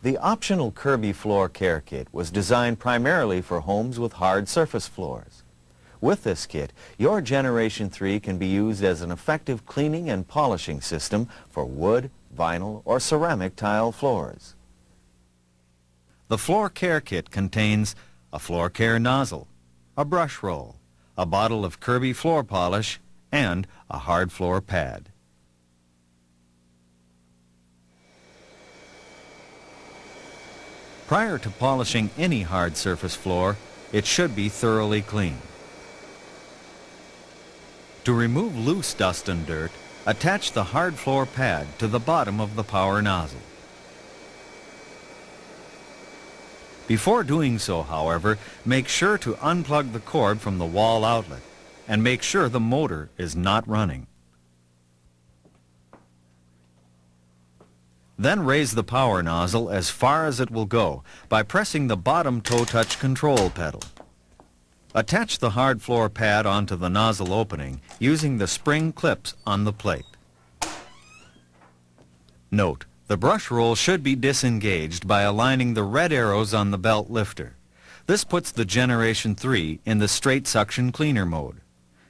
The optional Kirby Floor Care Kit was designed primarily for homes with hard surface floors. With this kit, your Generation 3 can be used as an effective cleaning and polishing system for wood, vinyl, or ceramic tile floors. The Floor Care Kit contains a floor care nozzle, a brush roll, a bottle of Kirby floor polish, and a hard floor pad. Prior to polishing any hard surface floor, it should be thoroughly cleaned. To remove loose dust and dirt, attach the hard floor pad to the bottom of the power nozzle. Before doing so, however, make sure to unplug the cord from the wall outlet and make sure the motor is not running. Then raise the power nozzle as far as it will go by pressing the bottom toe touch control pedal. Attach the hard floor pad onto the nozzle opening using the spring clips on the plate. Note, the brush roll should be disengaged by aligning the red arrows on the belt lifter. This puts the Generation 3 in the straight suction cleaner mode.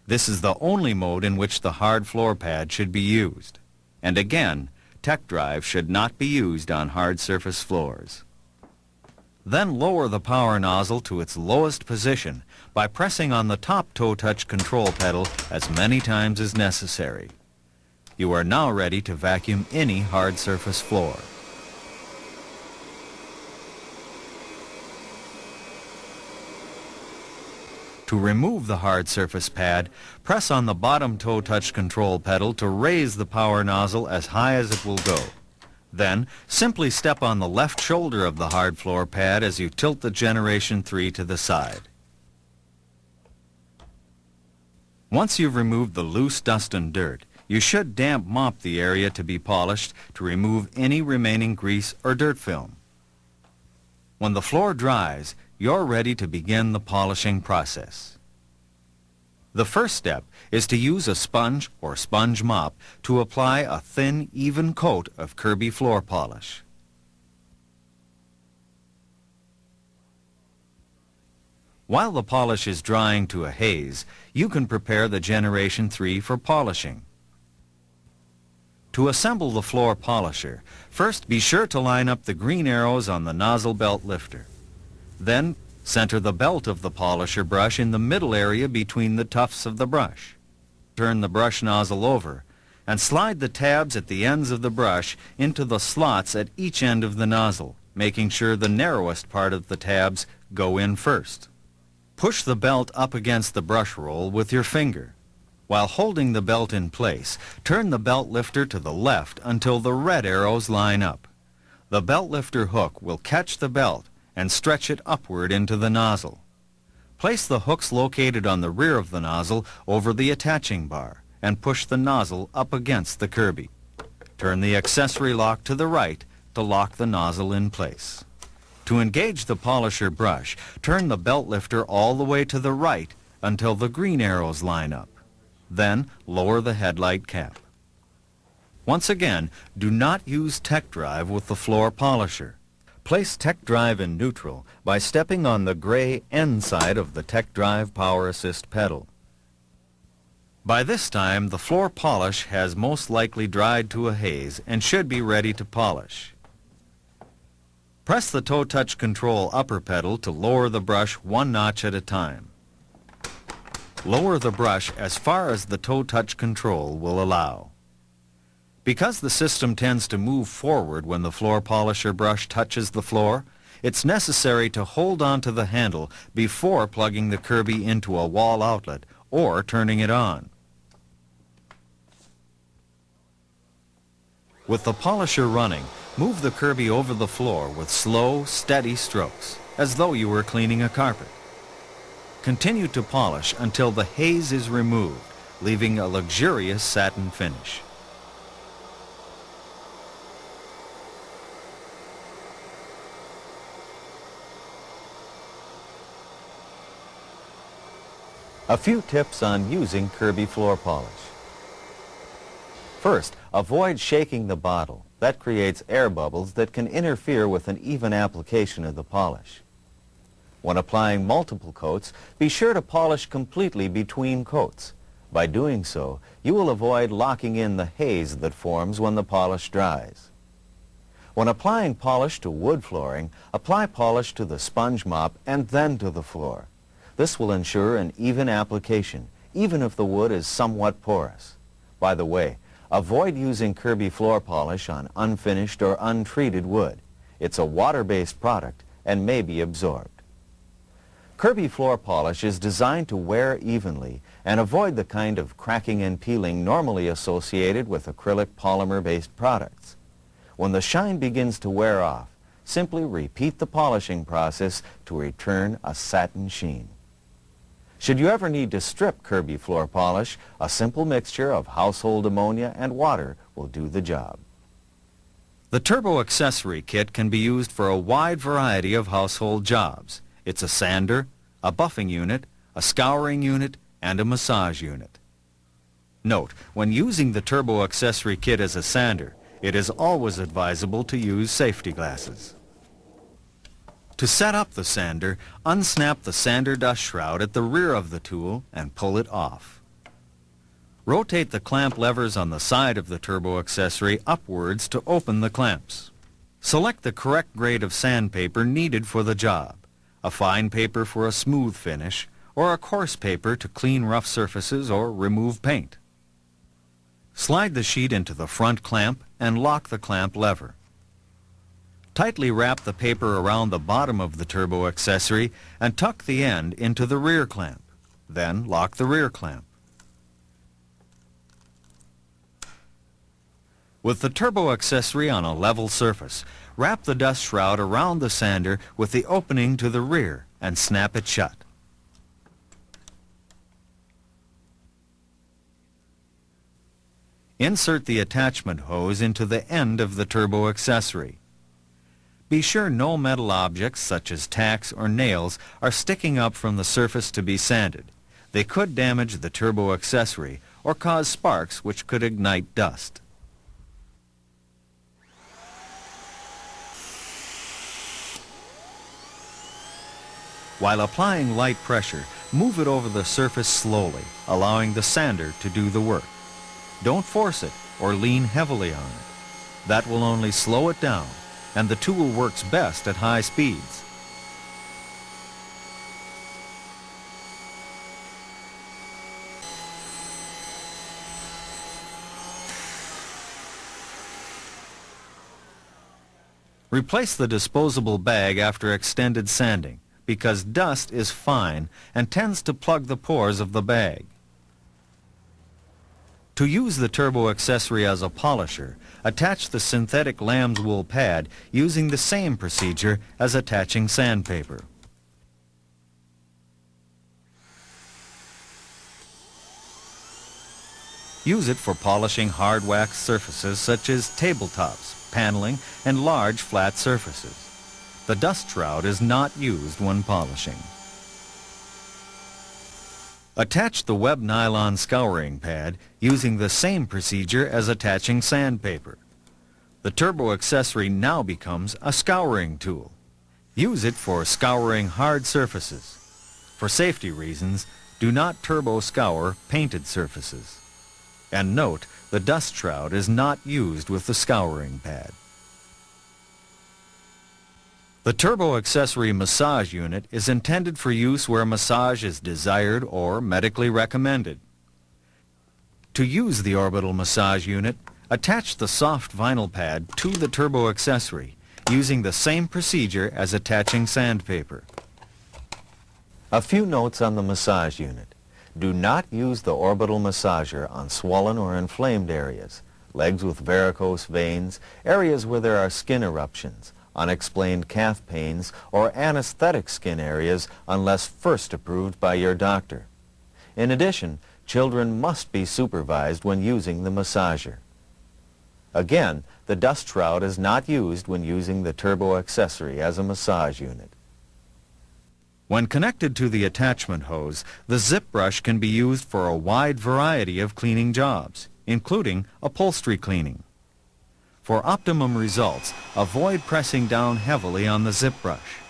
This is the only mode in which the hard floor pad should be used. And again, tech drive should not be used on hard surface floors. Then lower the power nozzle to its lowest position by pressing on the top toe touch control pedal as many times as necessary. You are now ready to vacuum any hard surface floor. To remove the hard surface pad, press on the bottom toe touch control pedal to raise the power nozzle as high as it will go. Then, simply step on the left shoulder of the hard floor pad as you tilt the Generation 3 to the side. Once you've removed the loose dust and dirt, you should damp mop the area to be polished to remove any remaining grease or dirt film. When the floor dries, you're ready to begin the polishing process. The first step is to use a sponge or sponge mop to apply a thin, even coat of Kirby floor polish. While the polish is drying to a haze, you can prepare the Generation 3 for polishing. To assemble the floor polisher, first be sure to line up the green arrows on the nozzle belt lifter. Then, center the belt of the polisher brush in the middle area between the tufts of the brush. Turn the brush nozzle over and slide the tabs at the ends of the brush into the slots at each end of the nozzle, making sure the narrowest part of the tabs go in first. Push the belt up against the brush roll with your finger. While holding the belt in place, turn the belt lifter to the left until the red arrows line up. The belt lifter hook will catch the belt and stretch it upward into the nozzle. Place the hooks located on the rear of the nozzle over the attaching bar and push the nozzle up against the Kirby. Turn the accessory lock to the right to lock the nozzle in place. To engage the polisher brush, turn the belt lifter all the way to the right until the green arrows line up. Then lower the headlight cap. Once again, do not use tech drive with the floor polisher. Place tech drive in neutral by stepping on the gray N side of the tech drive power assist pedal. By this time, the floor polish has most likely dried to a haze and should be ready to polish. Press the toe touch control upper pedal to lower the brush one notch at a time. Lower the brush as far as the toe touch control will allow. Because the system tends to move forward when the floor polisher brush touches the floor, it's necessary to hold on to the handle before plugging the Kirby into a wall outlet or turning it on. With the polisher running, move the Kirby over the floor with slow, steady strokes, as though you were cleaning a carpet. Continue to polish until the haze is removed, leaving a luxurious satin finish. A few tips on using Kirby floor polish. First, avoid shaking the bottle. That creates air bubbles that can interfere with an even application of the polish. When applying multiple coats, be sure to polish completely between coats. By doing so, you will avoid locking in the haze that forms when the polish dries. When applying polish to wood flooring, apply polish to the sponge mop and then to the floor. This will ensure an even application, even if the wood is somewhat porous. By the way, avoid using Kirby floor polish on unfinished or untreated wood. It's a water-based product and may be absorbed. Kirby floor polish is designed to wear evenly and avoid the kind of cracking and peeling normally associated with acrylic polymer-based products. When the shine begins to wear off, simply repeat the polishing process to return a satin sheen. Should you ever need to strip Kirby floor polish, a simple mixture of household ammonia and water will do the job. The Turbo Accessory Kit can be used for a wide variety of household jobs. It's a sander, a buffing unit, a scouring unit, and a massage unit. Note, when using the Turbo Accessory Kit as a sander, it is always advisable to use safety glasses. To set up the sander, unsnap the sander dust shroud at the rear of the tool and pull it off. Rotate the clamp levers on the side of the turbo accessory upwards to open the clamps. Select the correct grade of sandpaper needed for the job, a fine paper for a smooth finish, or a coarse paper to clean rough surfaces or remove paint. Slide the sheet into the front clamp and lock the clamp lever. Tightly wrap the paper around the bottom of the turbo accessory and tuck the end into the rear clamp. Then lock the rear clamp. With the turbo accessory on a level surface, wrap the dust shroud around the sander with the opening to the rear and snap it shut. Insert the attachment hose into the end of the turbo accessory. Be sure no metal objects such as tacks or nails are sticking up from the surface to be sanded. They could damage the turbo accessory or cause sparks which could ignite dust. While applying light pressure, move it over the surface slowly, allowing the sander to do the work. Don't force it or lean heavily on it. That will only slow it down, and the tool works best at high speeds. Replace the disposable bag after extended sanding, because dust is fine and tends to plug the pores of the bag. To use the turbo accessory as a polisher, attach the synthetic lamb's wool pad using the same procedure as attaching sandpaper. Use it for polishing hard wax surfaces such as tabletops, paneling, and large flat surfaces. The dust shroud is not used when polishing. Attach the web nylon scouring pad using the same procedure as attaching sandpaper. The turbo accessory now becomes a scouring tool. Use it for scouring hard surfaces. For safety reasons, do not turbo scour painted surfaces. And note, the dust shroud is not used with the scouring pad. The turbo accessory massage unit is intended for use where massage is desired or medically recommended. To use the orbital massage unit, attach the soft vinyl pad to the turbo accessory using the same procedure as attaching sandpaper. A few notes on the massage unit. Do not use the orbital massager on swollen or inflamed areas, legs with varicose veins, areas where there are skin eruptions, unexplained calf pains, or anesthetic skin areas unless first approved by your doctor. In addition, children must be supervised when using the massager. Again, the dust shroud is not used when using the turbo accessory as a massage unit. When connected to the attachment hose, the zip brush can be used for a wide variety of cleaning jobs, including upholstery cleaning. For optimum results, avoid pressing down heavily on the zip brush.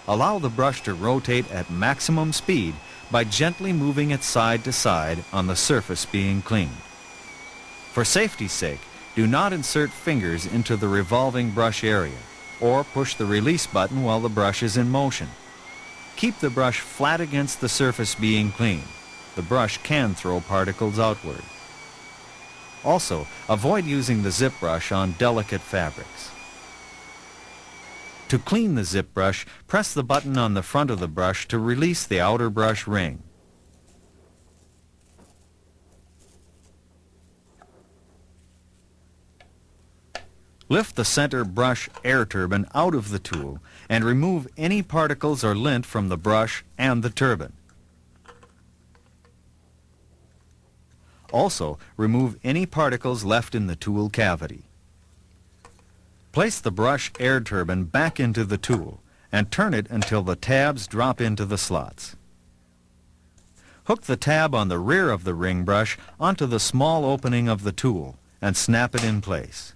Allow the brush to rotate at maximum speed by gently moving it side to side on the surface being cleaned. For safety's sake, do not insert fingers into the revolving brush area or push the release button while the brush is in motion. Keep the brush flat against the surface being cleaned. The brush can throw particles outward. Also, avoid using the zip brush on delicate fabrics. To clean the zip brush, press the button on the front of the brush to release the outer brush ring. Lift the center brush air turbine out of the tool and remove any particles or lint from the brush and the turbine. Also, remove any particles left in the tool cavity. Place the brush air turbine back into the tool and turn it until the tabs drop into the slots. Hook the tab on the rear of the ring brush onto the small opening of the tool and snap it in place.